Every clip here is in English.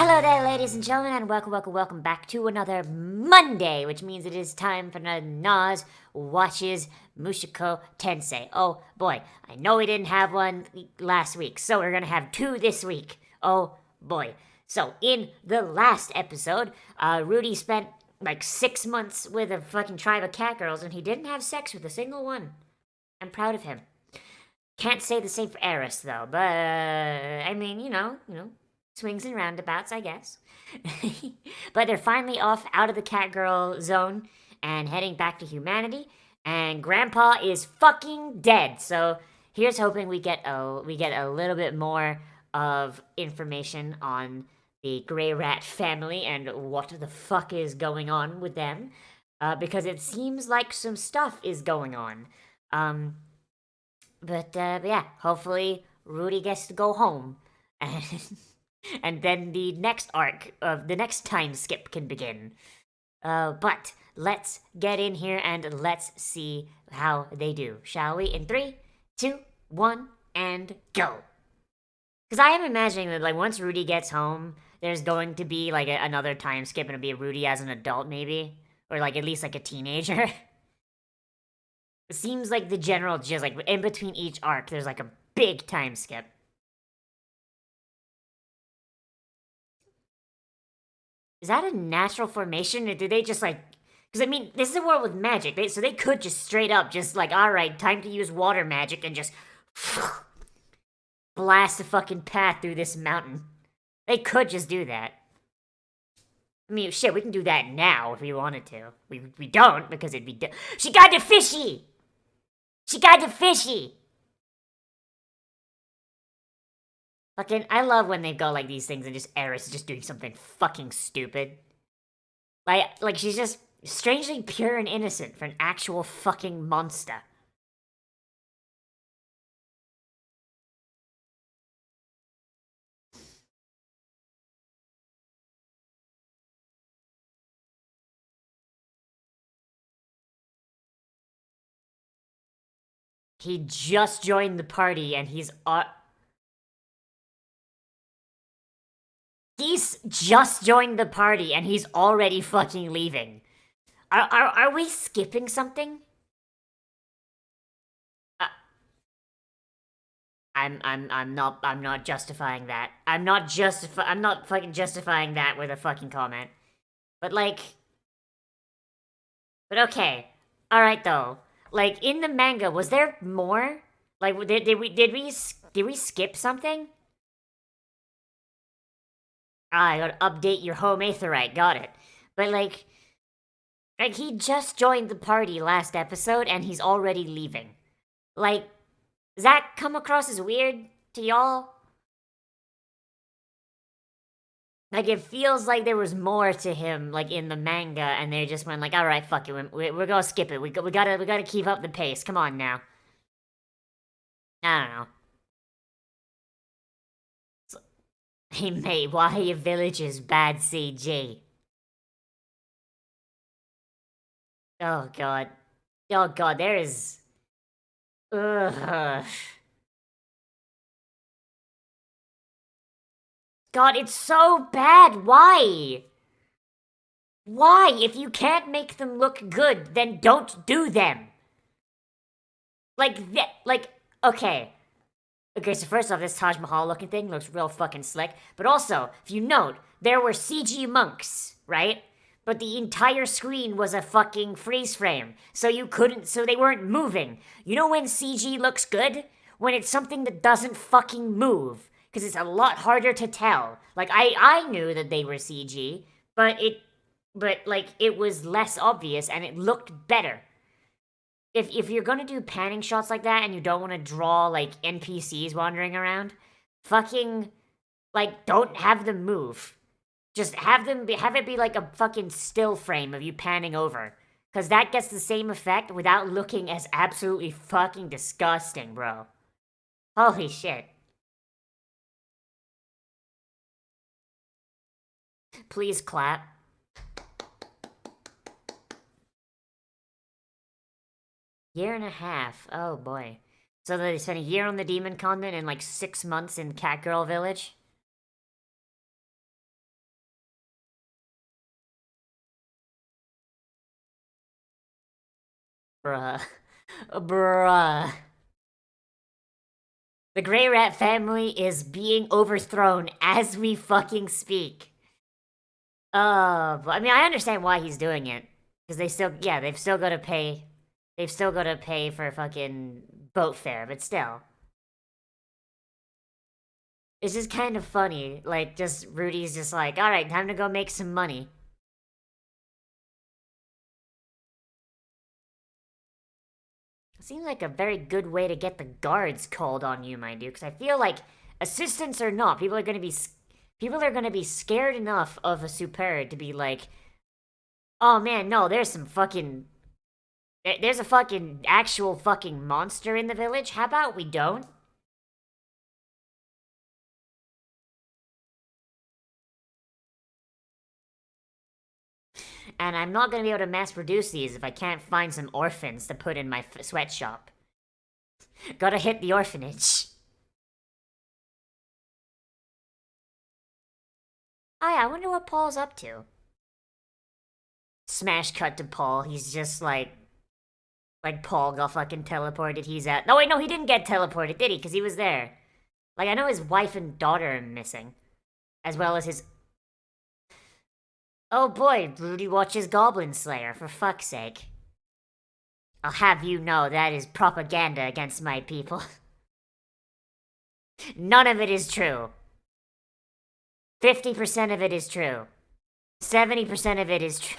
Hello there, ladies and gentlemen, and welcome back to another Monday, which means it is time for another Nozz watches Mushoku Tensei. Oh boy, I know we didn't have one last week, so we're gonna have two this week. Oh boy. So, in the last episode, Rudy spent like 6 months with a fucking tribe of cat girls, and he didn't have sex with a single one. I'm proud of him. Can't say the same for Eris, though, but, I mean, you know, swings and roundabouts, I guess. But they're finally off out of the catgirl zone and heading back to humanity. And Grandpa is fucking dead. So here's hoping we get a little bit more of information on the Grey Rat family and what the fuck is going on with them, because it seems like some stuff is going on. But yeah, hopefully Rudy gets to go home. And then the next arc of the next time skip can begin. But let's get in here and let's see how they do, shall we? In 3, 2, 1, and go. Because I am imagining that, like, once Rudy gets home, there's going to be, like, another time skip, and it'll be Rudy as an adult, maybe? Or, like, at least, like, a teenager. It seems like the general gist, like, in between each arc, there's, like, a big time skip. Is that a natural formation, or do they just, like... Because, I mean, this is a world with magic, so they could just straight up just, like, alright, time to use water magic and just... blast a fucking path through this mountain. They could just do that. I mean, shit, we can do that now if we wanted to. We don't, because it'd be... She got the fishy! She got the fishy! Fucking, I love when they go like these things and just Eris is just doing something fucking stupid. Like she's just strangely pure and innocent for an actual fucking monster. He just joined the party and he's just joined the party and he's already fucking leaving. Are we skipping something? I'm not justifying that. I'm not fucking justifying that with a fucking comment. But like, but okay. All right though. Like in the manga, was there more? Like did we skip something? I gotta update your home aetherite. Got it. But like he just joined the party last episode and he's already leaving. Like, does that come across as weird to y'all? Like, it feels like there was more to him, like, in the manga, and they just went like, alright, fuck it, we're gonna skip it. We gotta keep up the pace. Come on now. I don't know. Hey, mate, why are your villages bad CG? Oh, God. Oh, God, there is... Ugh. God, it's so bad. Why? Why? If you can't make them look good, then don't do them. Okay. Okay, so first off, this Taj Mahal looking thing looks real fucking slick. But also, if you note, there were CG monks, right? But the entire screen was a fucking freeze frame. So they weren't moving. You know when CG looks good? When it's something that doesn't fucking move. Because it's a lot harder to tell. Like, I knew that they were CG, but it was less obvious and it looked better. If you're gonna do panning shots like that and you don't want to draw, like, NPCs wandering around, fucking, like, don't have them move. Just have it be like a fucking still frame of you panning over. Because that gets the same effect without looking as absolutely fucking disgusting, bro. Holy shit. Please clap. Year and a half. Oh boy. So they spent a year on the demon continent and like 6 months in Catgirl Village? Bruh. Bruh. The Grey Rat family is being overthrown as we fucking speak. I mean, I understand why he's doing it. Because they've still got to pay. They've still got to pay for fucking boat fare, but still. It's just kind of funny. Like, just Rudy's just like, alright, time to go make some money. Seems like a very good way to get the guards called on you, my dude. Because I feel like, assistants or not, people are gonna be scared enough of a super to be like, oh man, no, there's a fucking actual fucking monster in the village. How about we don't? And I'm not gonna be able to mass produce these if I can't find some orphans to put in my sweatshop. Gotta hit the orphanage. Oh yeah, I wonder what Paul's up to. Smash cut to Paul. He's just like Paul got fucking teleported. He's at. No, wait, no, he didn't get teleported, did he? Because he was there. Like, I know his wife and daughter are missing. As well as his. Oh boy, Rudy watches Goblin Slayer, for fuck's sake. I'll have you know that is propaganda against my people. None of it is true. 50% of it is true. 70% of it is true.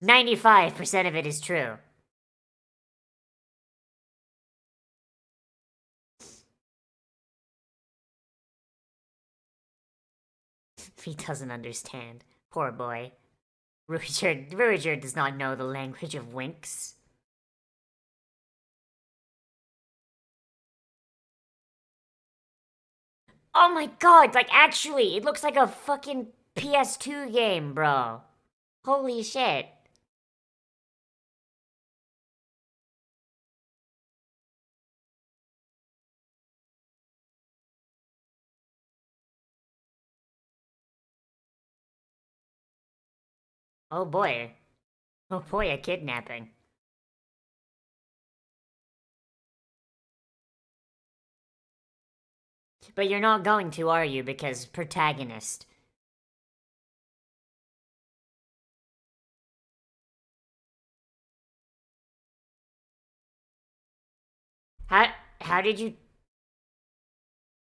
95% of it is true. He doesn't understand. Poor boy. Ruijerd does not know the language of winks. Oh my god, like actually, it looks like a fucking PS2 game, bro. Holy shit. Oh boy. Oh boy, a kidnapping. But you're not going to, are you? Because protagonist. How how did you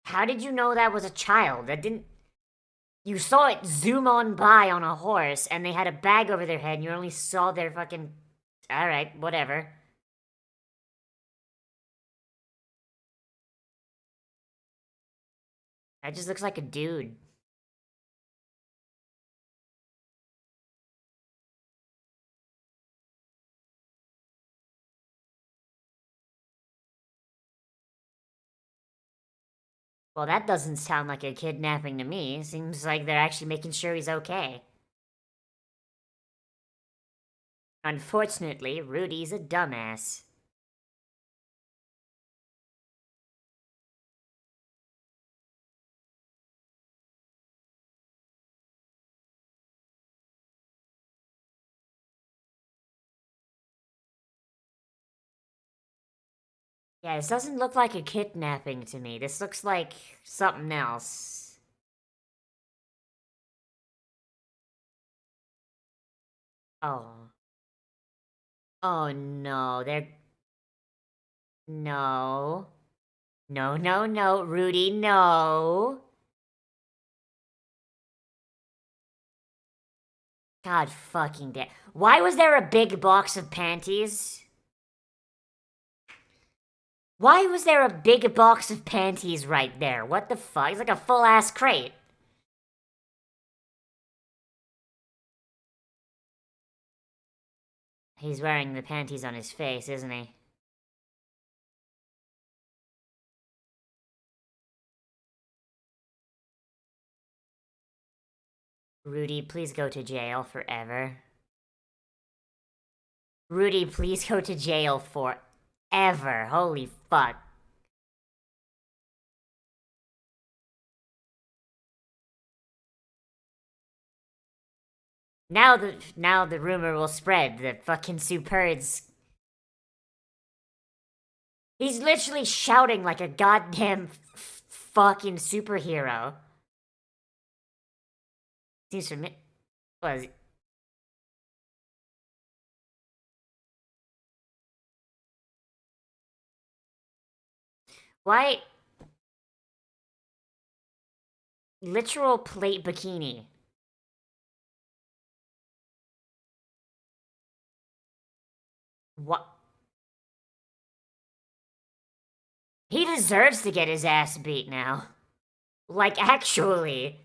how did you know that was a child? That didn't You saw it zoom on by on a horse and they had a bag over their head and you only saw their fucking alright, whatever. That just looks like a dude. Well, that doesn't sound like a kidnapping to me. Seems like they're actually making sure he's okay. Unfortunately, Rudy's a dumbass. Yeah, this doesn't look like a kidnapping to me. This looks like something else. Oh. Oh no, they're... No. No, no, no, Rudy, no. God fucking damn. Why was there a big box of panties? Why was there a big box of panties right there? What the fuck? It's like a full-ass crate. He's wearing the panties on his face, isn't he? Rudy, please go to jail forever. Rudy, please go to jail forever. Holy fuck. Now the rumor will spread that fucking Superds. He's literally shouting like a goddamn fucking superhero. Seems for me. Was why literal plate bikini? What? He deserves to get his ass beat now. Like, actually.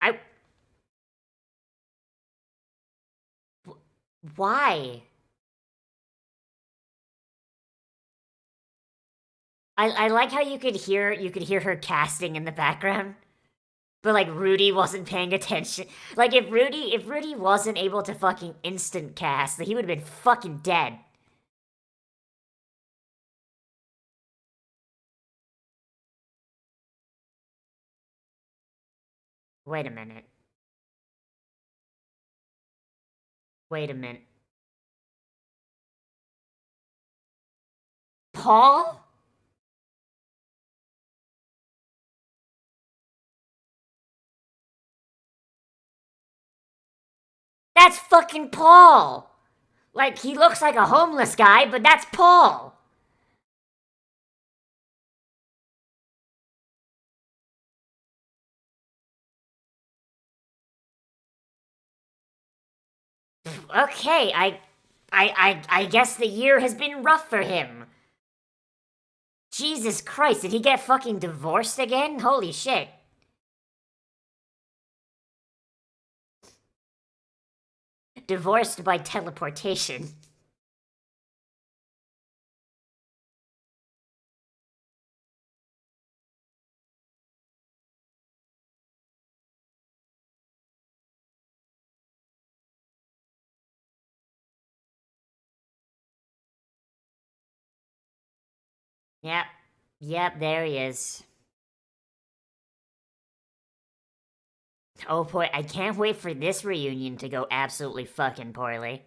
I. Why? I like how you could hear her casting in the background. But like Rudy wasn't paying attention. Like if Rudy wasn't able to fucking instant cast, he would have been fucking dead. Wait a minute. Wait a minute. Paul? That's fucking Paul! Like, he looks like a homeless guy, but that's Paul! Okay, I guess the year has been rough for him. Jesus Christ, did he get fucking divorced again? Holy shit. Divorced by teleportation. Yep. Yep, there he is. Oh boy, I can't wait for this reunion to go absolutely fucking poorly.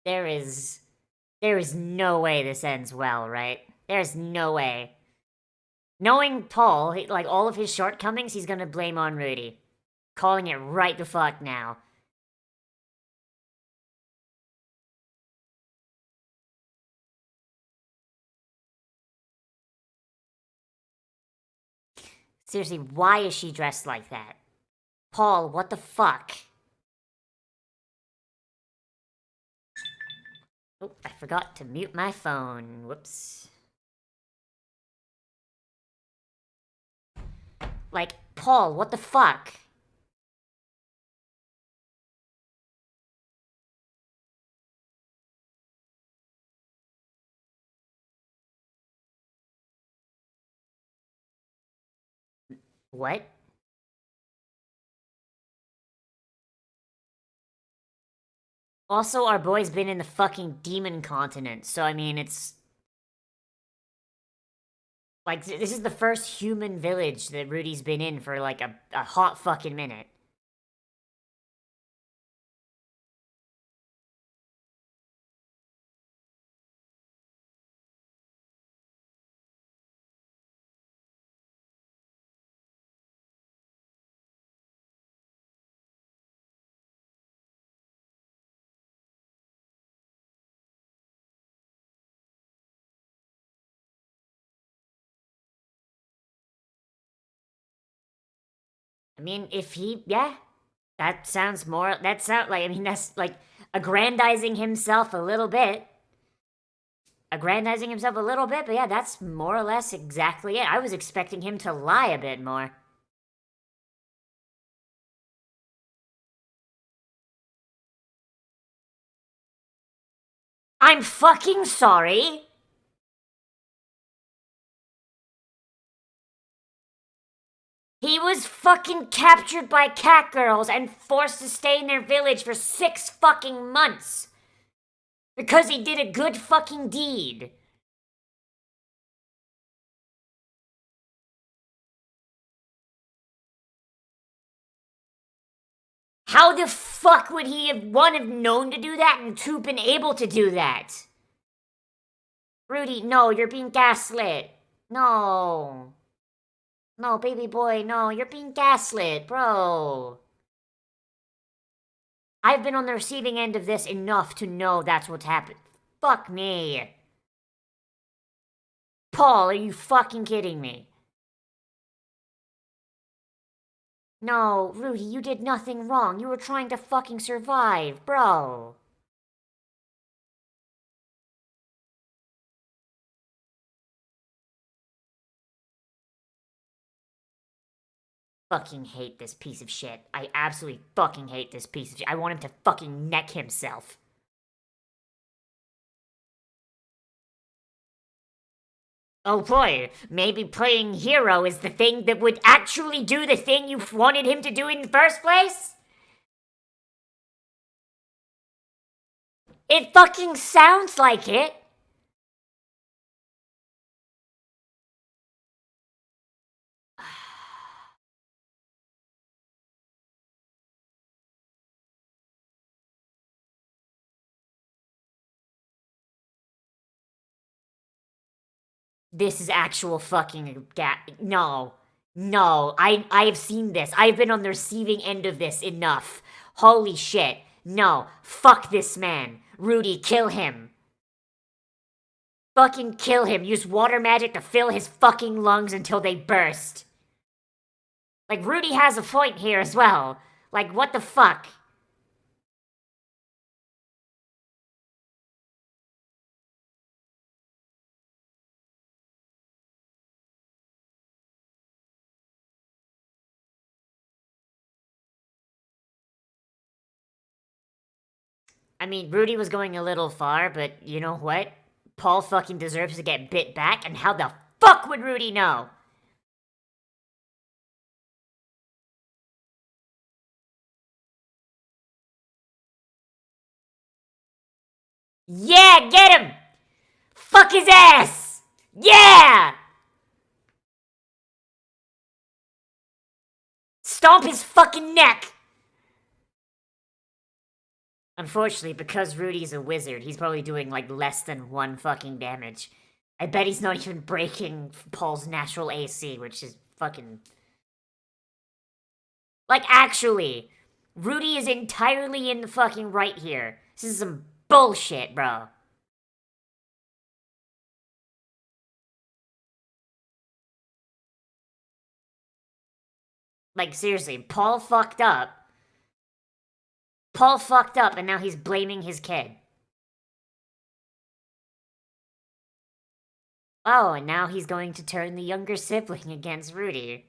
There is... There is no way this ends well, right? There's no way. Knowing Paul, like all of his shortcomings, he's gonna blame on Rudy. Calling it right the fuck now. Seriously, why is she dressed like that? Paul, what the fuck? Oh, I forgot to mute my phone. Whoops. Like, Paul, what the fuck? What? Also, our boy's been in the fucking demon continent, so I mean, it's... Like, this is the first human village that Rudy's been in for, like, a hot fucking minute. I mean, if he... Yeah. That sounds more... That sounds like... I mean, that's, like, aggrandizing himself a little bit. Aggrandizing himself a little bit, but yeah, that's more or less exactly it. I was expecting him to lie a bit more. I'm fucking sorry! He was fucking captured by cat girls and forced to stay in their village for 6 fucking months! Because he did a good fucking deed. How the fuck would he have, one, have known to do that, and two, been able to do that? Rudy, no, you're being gaslit. No. No, baby boy, no, you're being gaslit, bro. I've been on the receiving end of this enough to know that's what's happened. Fuck me. Paul, are you fucking kidding me? No, Rudy, you did nothing wrong. You were trying to fucking survive, bro. Fucking hate this piece of shit. I absolutely fucking hate this piece of shit. I want him to fucking neck himself. Oh boy, maybe playing hero is the thing that would actually do the thing you wanted him to do in the first place? It fucking sounds like it. This is actual fucking no. No, I have seen this. I've been on the receiving end of this enough. Holy shit. No, fuck this man. Rudy, kill him. Fucking kill him. Use water magic to fill his fucking lungs until they burst. Like, Rudy has a point here as well. Like, what the fuck? I mean, Rudy was going a little far, but you know what? Paul fucking deserves to get bit back, and how the fuck would Rudy know? Yeah, get him! Fuck his ass! Yeah! Stomp his fucking neck! Unfortunately, because Rudy's a wizard, he's probably doing like less than 1 fucking damage. I bet he's not even breaking Paul's natural AC, which is fucking... Like, actually, Rudy is entirely in the fucking right here. This is some bullshit, bro. Like, seriously, Paul fucked up. Paul fucked up, and now he's blaming his kid. Oh, and now he's going to turn the younger sibling against Rudy.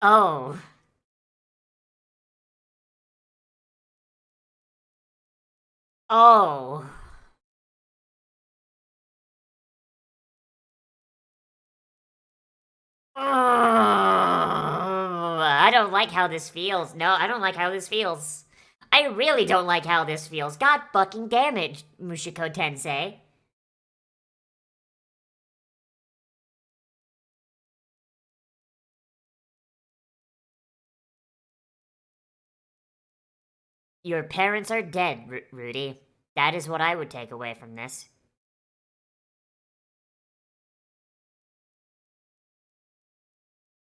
Oh. Oh. I don't like how this feels. No, I don't like how this feels. I really don't like how this feels. God fucking damn it, Mushoku Tensei. Your parents are dead, Rudy. That is what I would take away from this.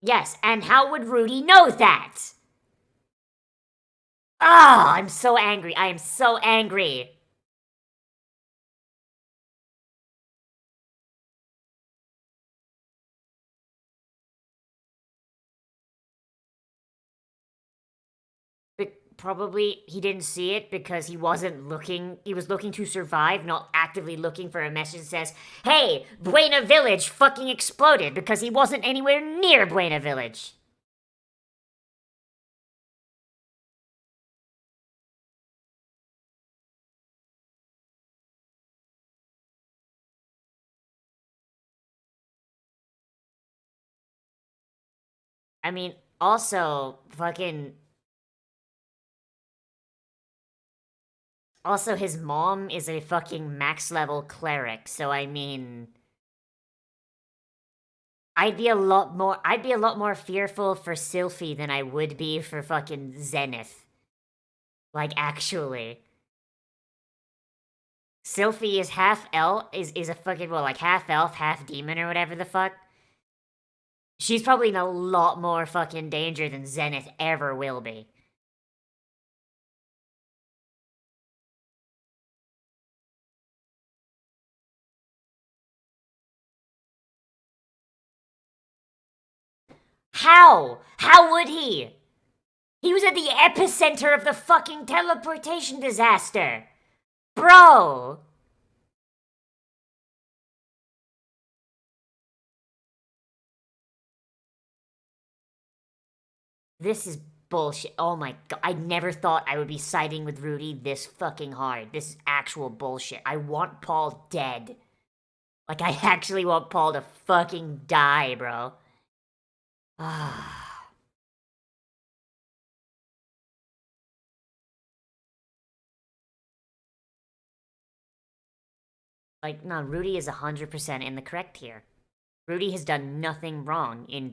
Yes, and how would Rudy know that? Ah, I'm so angry. I am so angry. Probably he didn't see it because he wasn't looking. He was looking to survive, not actively looking for a message that says, "Hey, Buena Village fucking exploded," because he wasn't anywhere near Buena Village. I mean, also, fucking. Also, his mom is a fucking max level cleric, so I mean. I'd be a lot more fearful for Sylphie than I would be for fucking Zenith. Like, actually. Sylphie is half elf, is a fucking, well, like, half elf, half demon, or whatever the fuck. She's probably in a lot more fucking danger than Zenith ever will be. How? How would he? He was at the epicenter of the fucking teleportation disaster. Bro! This is bullshit. Oh my god. I never thought I would be siding with Rudy this fucking hard. This is actual bullshit. I want Paul dead. Like, I actually want Paul to fucking die, bro. Ah. Like, no, Rudy is 100% in the correct here. Rudy has done nothing wrong in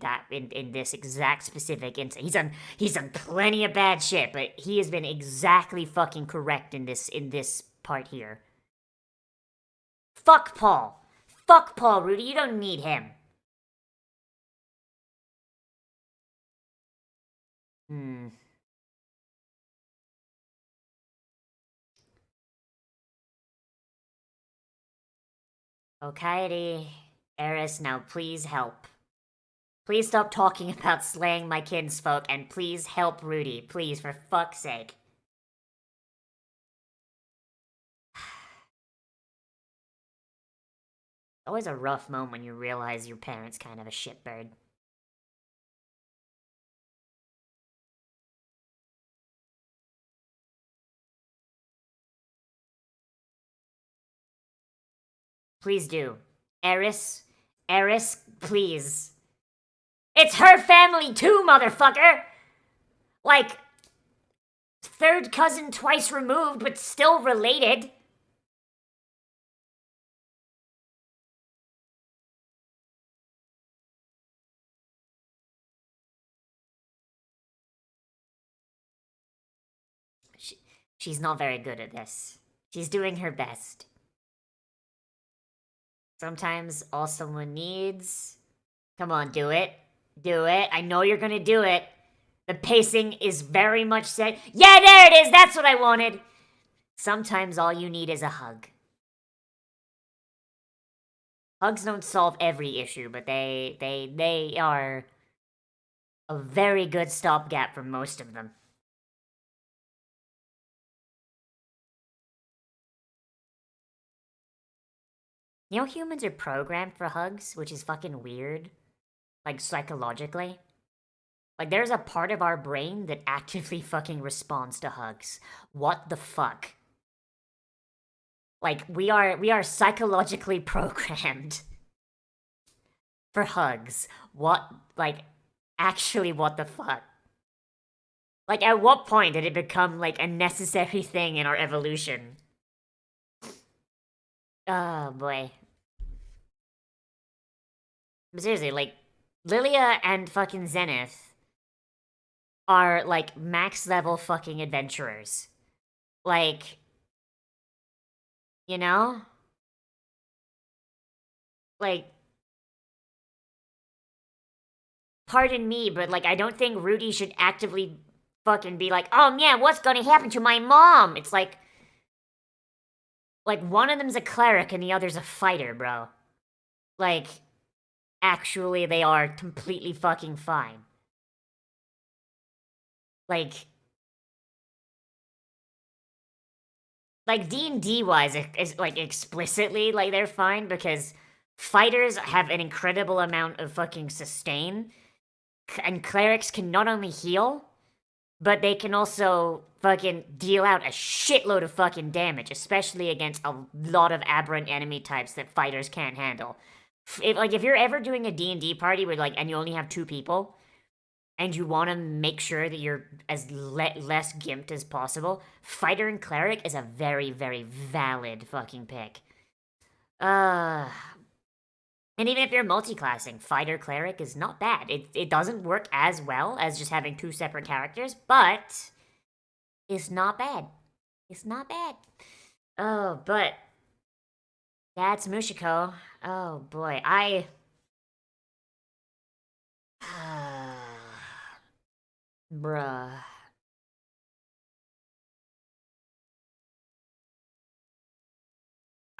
this exact specific instance. He's done plenty of bad shit, but he has been exactly fucking correct in this part here. Fuck Paul. Fuck Paul, Rudy. You don't need him. Hmm. Okay, Eris, now please help. Please stop talking about slaying my kinsfolk, and please help Rudy. Please, for fuck's sake. Always a rough moment when you realize your parent's kind of a shitbird. Please do. Eris, please. It's her family too, motherfucker! Like, third cousin twice removed, but still related. She's not very good at this. She's doing her best. Sometimes all someone needs... Come on, do it. Do it. I know you're gonna do it. The pacing is very much set. Yeah, there it is! That's what I wanted! Sometimes all you need is a hug. Hugs don't solve every issue, but they are a very good stopgap for most of them. You know, humans are programmed for hugs, which is fucking weird. Like, psychologically. Like, there's a part of our brain that actively fucking responds to hugs. What the fuck? Like, we are psychologically programmed for hugs. What, like, actually, what the fuck? Like, at what point did it become, like, a necessary thing in our evolution? Oh, boy. But seriously, like, Lilia and fucking Zenith are, like, max level fucking adventurers. Like, you know? Like, pardon me, but, like, I don't think Rudy should actively fucking be like, oh, man, what's gonna happen to my mom? It's like, one of them's a cleric and the other's a fighter, bro. Like, actually, they are completely fucking fine. Like D&D wise, is like explicitly like they're fine because fighters have an incredible amount of fucking sustain, and clerics can not only heal, but they can also fucking deal out a shitload of fucking damage, especially against a lot of aberrant enemy types that fighters can't handle. If you're ever doing a D&D party where and you only have 2 people, and you want to make sure that you're as less gimped as possible, fighter and cleric is a very, very valid fucking pick. And even if you're multi-classing, fighter cleric is not bad. It doesn't work as well as just having two separate characters, but it's not bad. It's not bad. Oh, but that's Mushiko. Oh boy, bruh.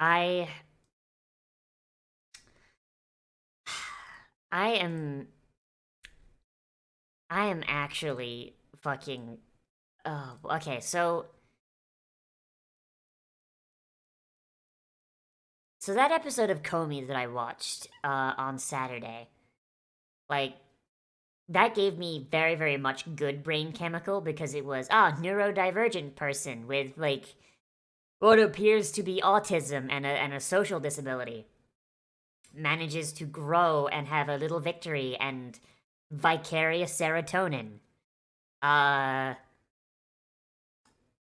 I I am I am actually fucking oh okay, so that episode of Comey that I watched on Saturday, like that gave me very, very much good brain chemical because it was neurodivergent person with like what appears to be autism and a social disability manages to grow and have a little victory and vicarious serotonin. Uh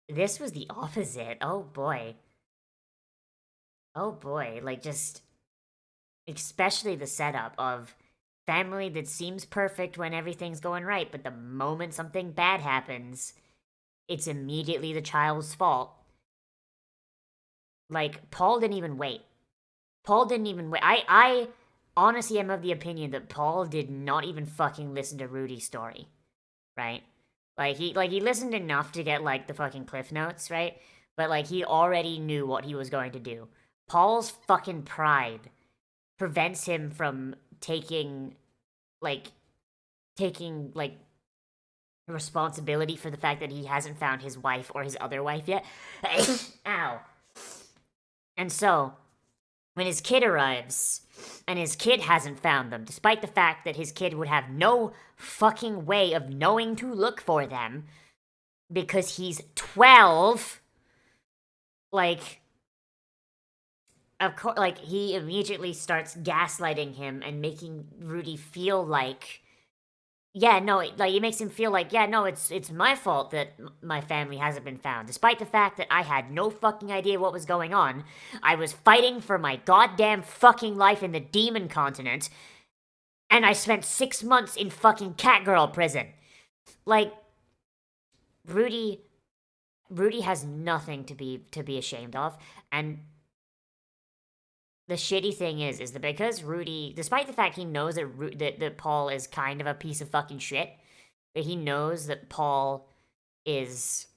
this was the opposite. Oh boy. Oh boy. Like just especially the setup of family that seems perfect when everything's going right, but the moment something bad happens, it's immediately the child's fault. Like Paul didn't even wait. Paul didn't even wait. I honestly am of the opinion that Paul did not even fucking listen to Rudy's story, right? Like he listened enough to get like the fucking cliff notes, right? But like he already knew what he was going to do. Paul's fucking pride prevents him from like taking like responsibility for the fact that he hasn't found his wife or his other wife yet. Ow. And so, when his kid arrives, and his kid hasn't found them, despite the fact that his kid would have no fucking way of knowing to look for them, because he's 12, like, of course, like, he immediately starts gaslighting him and making Rudy feel like yeah, no, like it makes him feel like, yeah, no, it's my fault that my family hasn't been found, despite the fact that I had no fucking idea what was going on. I was fighting for my goddamn fucking life in the demon continent, and I spent 6 months in fucking catgirl prison. Like, Rudy, Rudy has nothing to be ashamed of, and the shitty thing is that because Rudy, despite the fact he knows that Paul is kind of a piece of fucking shit, that he knows that Paul is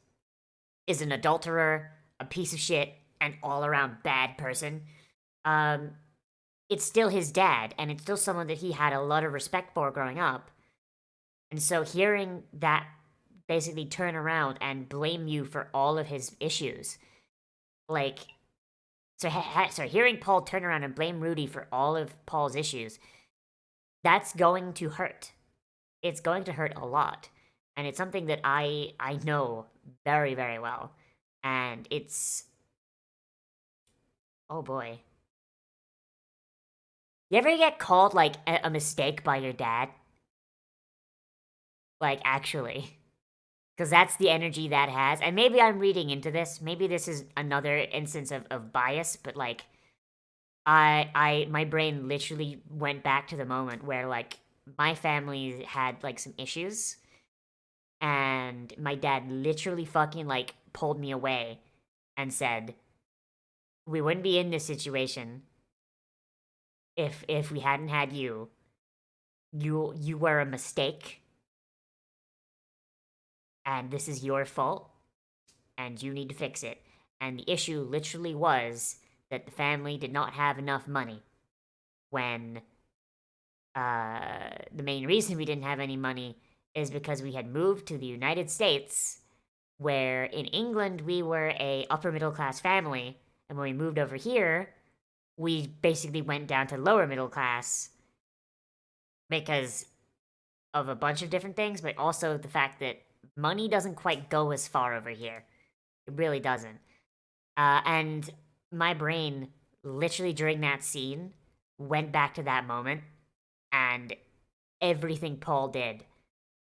an adulterer, a piece of shit, an all around bad person. Um, it's still his dad, and it's still someone that he had a lot of respect for growing up. And so hearing that basically turn around and blame you for all of his issues, like so hearing Paul turn around and blame Rudy for all of Paul's issues, that's going to hurt. It's going to hurt a lot. And it's something that I know very, very well. And it's oh boy. You ever get called like a mistake by your dad? Like actually. Because that's the energy that has. And maybe I'm reading into this. Maybe this is another instance of bias, but like my brain literally went back to the moment where like my family had like some issues and my dad literally fucking like pulled me away and said we wouldn't be in this situation if we hadn't had you. You were a mistake and this is your fault and you need to fix it. And the issue literally was that the family did not have enough money when the main reason we didn't have any money is because we had moved to the United States, where in England we were a upper middle class family, and when we moved over here, we basically went down to lower middle class because of a bunch of different things, but also the fact that money doesn't quite go as far over here. It really doesn't. And my brain, literally during that scene, went back to that moment, and everything Paul did,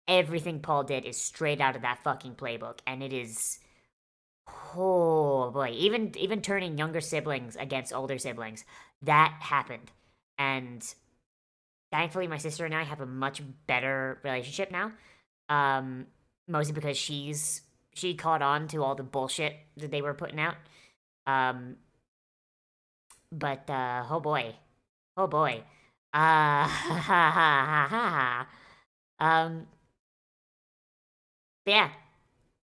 everything Paul did is straight out of that fucking playbook, and it is, oh boy, even turning younger siblings against older siblings, that happened. And thankfully, my sister and I have a much better relationship now. Mostly because she caught on to all the bullshit that they were putting out. Um, but oh boy, oh boy, ha ha ha ha. Um, yeah,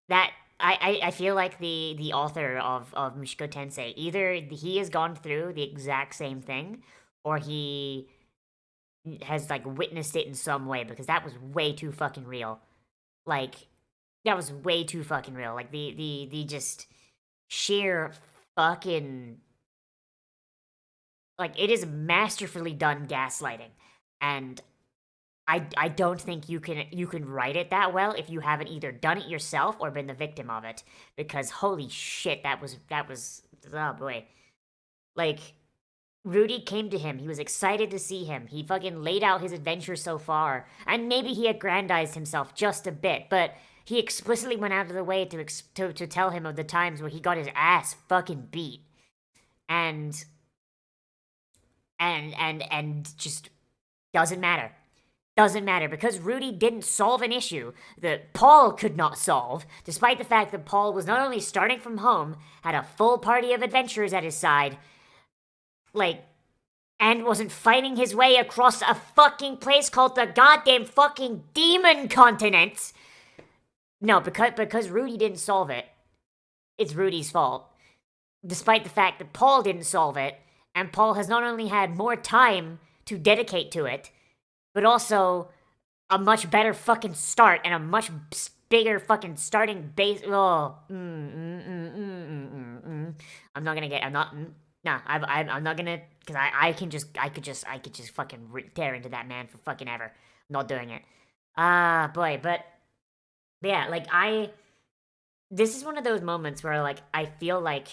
that I feel like the author of Mushoku Tensei, either he has gone through the exact same thing, or he has like witnessed it in some way, because that was way too fucking real. Like, that was way too fucking real. Like the just sheer fucking, like, it is masterfully done gaslighting. And I don't think you can write it that well if you haven't either done it yourself or been the victim of it. Because holy shit, that was oh boy. Like, Rudy came to him. He was excited to see him. He fucking laid out his adventure so far. And maybe he aggrandized himself just a bit, but he explicitly went out of the way to tell him of the times where he got his ass fucking beat. And just doesn't matter. Doesn't matter, because Rudy didn't solve an issue that Paul could not solve, despite the fact that Paul was not only starting from home, had a full party of adventurers at his side, like, and wasn't fighting his way across a fucking place called the goddamn fucking Demon Continent. No, because Rudy didn't solve it, it's Rudy's fault. Despite the fact that Paul didn't solve it, and Paul has not only had more time to dedicate to it, but also a much better fucking start and a much bigger fucking starting base. Oh, I'm not gonna get. I'm not. Nah, I'm not gonna, because I could just fucking tear into that man for fucking ever. I'm not doing it. Boy, but yeah, like this is one of those moments where like I feel like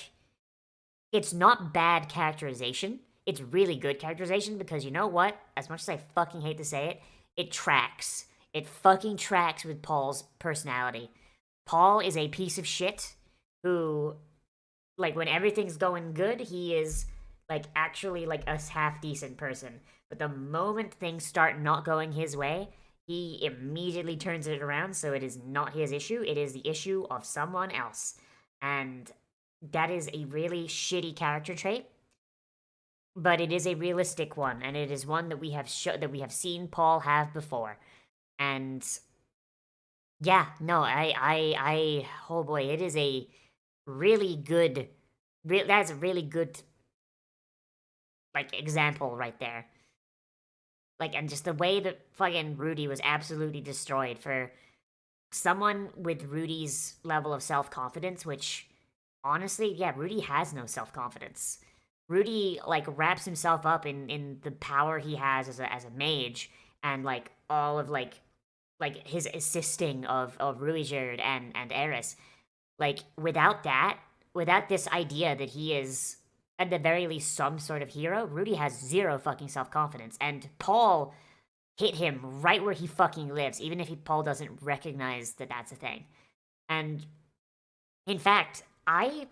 it's not bad characterization. It's really good characterization, because you know what? As much as I fucking hate to say it, it tracks. It fucking tracks with Paul's personality. Paul is a piece of shit who, like, when everything's going good, he is, like, actually, like, a half-decent person. But the moment things start not going his way, he immediately turns it around, so it is not his issue. It is the issue of someone else. And that is a really shitty character trait, but it is a realistic one, and it is one that we have that we have seen Paul have before. And yeah, no, oh boy, it is a really good, that's a really good, like, example right there. Like, and just the way that fucking Rudy was absolutely destroyed for someone with Rudy's level of self-confidence, which, honestly, yeah, Rudy has no self-confidence. Rudy, like, wraps himself up in the power he has as a mage, and, like, all of, like his assisting of Ruijerd and Eris. Like, without that, without this idea that he is at the very least some sort of hero, Rudy has zero fucking self-confidence. And Paul hit him right where he fucking lives, even if Paul doesn't recognize that that's a thing. And in fact, I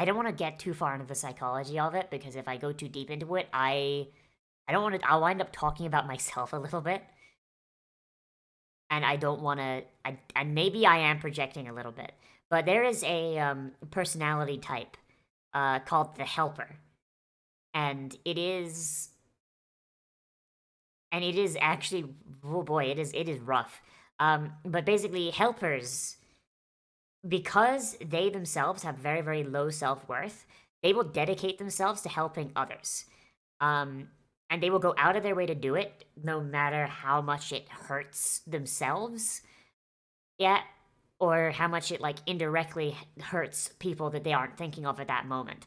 don't want to get too far into the psychology of it, because if I go too deep into it, I don't want to. I'll wind up talking about myself a little bit, and I don't want to. And maybe I am projecting a little bit, but there is a personality type called the Helper, and it is actually, oh boy, it is rough. But basically, helpers, because they themselves have very, very low self-worth, they will dedicate themselves to helping others. And they will go out of their way to do it, no matter how much it hurts themselves. Yeah, or how much it, like, indirectly hurts people that they aren't thinking of at that moment.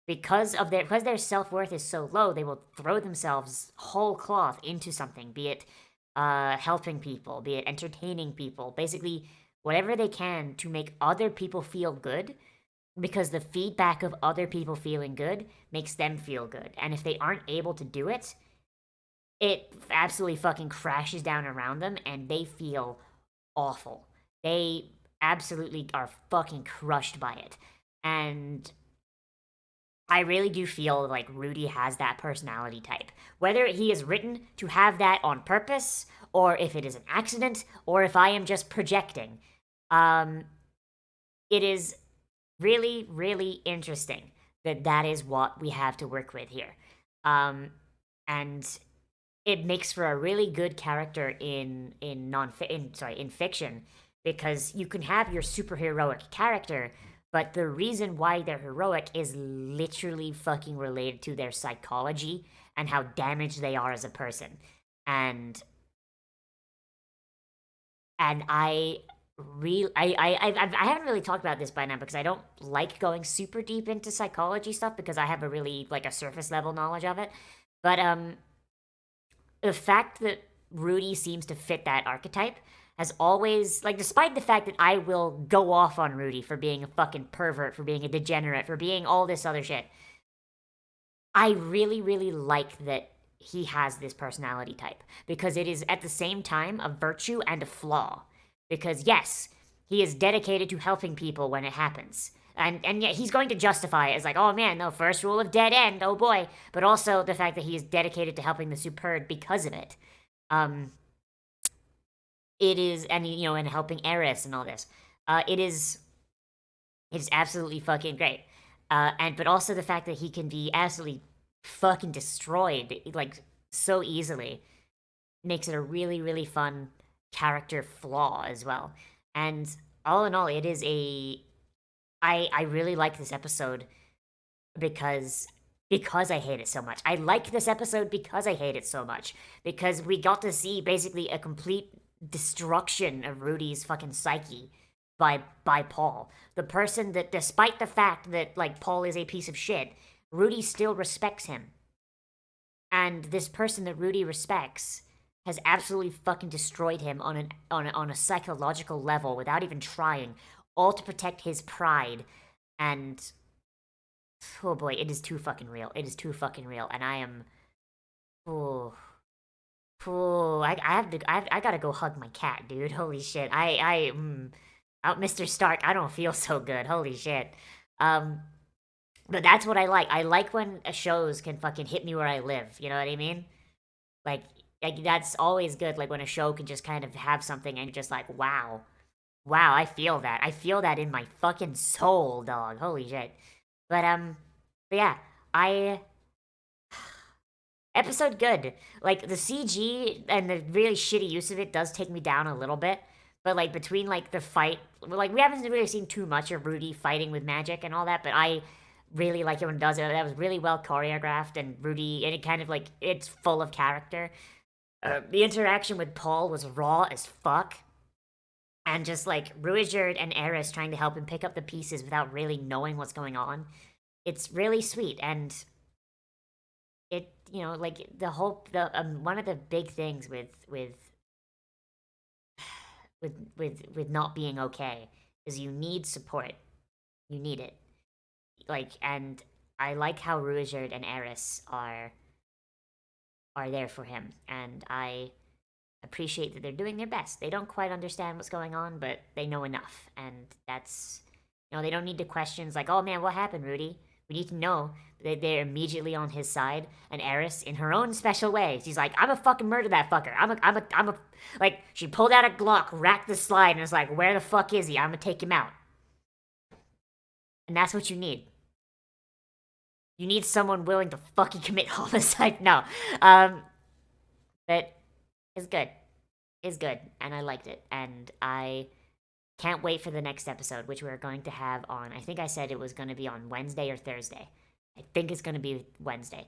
Because their self-worth is so low, they will throw themselves whole cloth into something, be it helping people, be it entertaining people, basically whatever they can to make other people feel good, because the feedback of other people feeling good makes them feel good. And if they aren't able to do it, it absolutely fucking crashes down around them, and they feel awful. They absolutely are fucking crushed by it. And I really do feel like Rudy has that personality type. Whether he is written to have that on purpose, or if it is an accident, or if I am just projecting, um, it is really, really interesting that that is what we have to work with here. Um, and it makes for a really good character in fiction, because you can have your superheroic character, but the reason why they're heroic is literally fucking related to their psychology and how damaged they are as a person. And I haven't really talked about this by now because I don't like going super deep into psychology stuff because I have a really like a surface level knowledge of it. But the fact that Rudy seems to fit that archetype has always, like, despite the fact that I will go off on Rudy for being a fucking pervert, for being a degenerate, for being all this other shit, I really, really like that he has this personality type because it is at the same time a virtue and a flaw. Because, yes, he is dedicated to helping people when it happens. And yet he's going to justify it as like, oh man, no, first rule of dead end, oh boy. But also the fact that he is dedicated to helping the superb because of it. Um, it is, and you know, and helping Eris and all this. It is absolutely fucking great. But also the fact that he can be absolutely fucking destroyed like so easily makes it a really, really fun character flaw as well. And all in all, it is a I really like this episode because I hate it so much. I like this episode because I hate it so much. Because we got to see basically a complete destruction of Rudy's fucking psyche by Paul. The person that, despite the fact that like Paul is a piece of shit, Rudy still respects him. And this person that Rudy respects has absolutely fucking destroyed him on a psychological level without even trying, all to protect his pride. And oh boy, it is too fucking real. It is too fucking real, and I am. Oh, I gotta go hug my cat, dude. Holy shit. Out Mr. Stark, I don't feel so good. Holy shit. Um, but that's what I like. I like when shows can fucking hit me where I live. You know what I mean? Like, like that's always good. Like when a show can just kind of have something and you're just like, wow, wow, I feel that. I feel that in my fucking soul, dog. Holy shit. But but yeah, I episode good. Like the CG and the really shitty use of it does take me down a little bit. But like between like the fight, like we haven't really seen too much of Rudy fighting with magic and all that. But I really like it when it does it. That was really well choreographed, and Rudy, and it kind of like it's full of character. The interaction with Paul was raw as fuck. And just like Ruijerd and Eris trying to help him pick up the pieces without really knowing what's going on. It's really sweet, and it, you know, like the one of the big things with not being okay is you need support. You need it. Like, and I like how Ruijerd and Eris are there for him, and I appreciate that they're doing their best. They don't quite understand what's going on, but they know enough, and that's, you know, they don't need to questions like, "Oh man, what happened, Rudy?" We need to know that they're immediately on his side. And Eris, in her own special way, she's like, "I'm a fucking murder that fucker. I'm a," like she pulled out a Glock, racked the slide, and was like, "Where the fuck is he? I'm gonna take him out." And that's what you need. You need someone willing to fucking commit homicide. No, but it's good. It's good, and I liked it, and I can't wait for the next episode, which we're going to have on. I think I said it was going to be on Wednesday or Thursday. I think it's going to be Wednesday.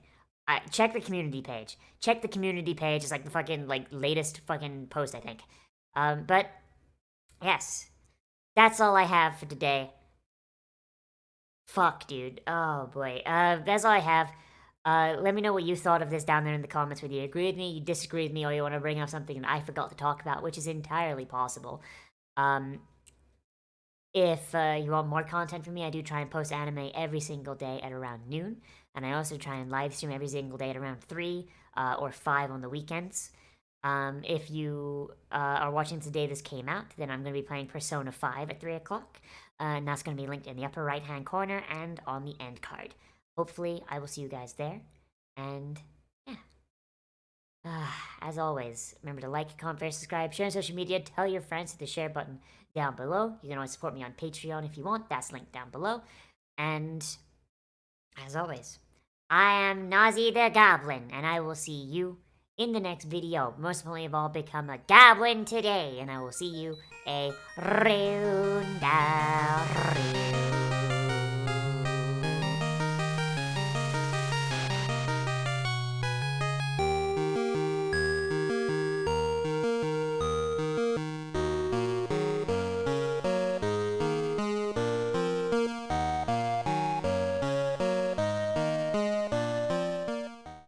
Check the community page. Check the community page. It's like the fucking like latest fucking post, I think. But yes, that's all I have for today. Fuck, dude. Oh boy. That's all I have. Let me know what you thought of this down there in the comments. Whether you agree with me, you disagree with me, or you want to bring up something that I forgot to talk about, which is entirely possible. Um, if you want more content from me, I do try and post anime every single day at around noon. And I also try and live stream every single day at around 3 or 5 on the weekends. If you are watching today this came out, then I'm going to be playing Persona 5 at 3 o'clock. And that's going to be linked in the upper right-hand corner and on the end card. hopefully I will see you guys there. And yeah. As always, remember to like, comment, favorite, subscribe, share on social media, tell your friends, hit the share button down below. You can always support me on Patreon if you want. That's linked down below. And as always, I am Nozzy the Goblin, and I will see you in the next video. Most importantly of all, become a goblin today, and I will see you a real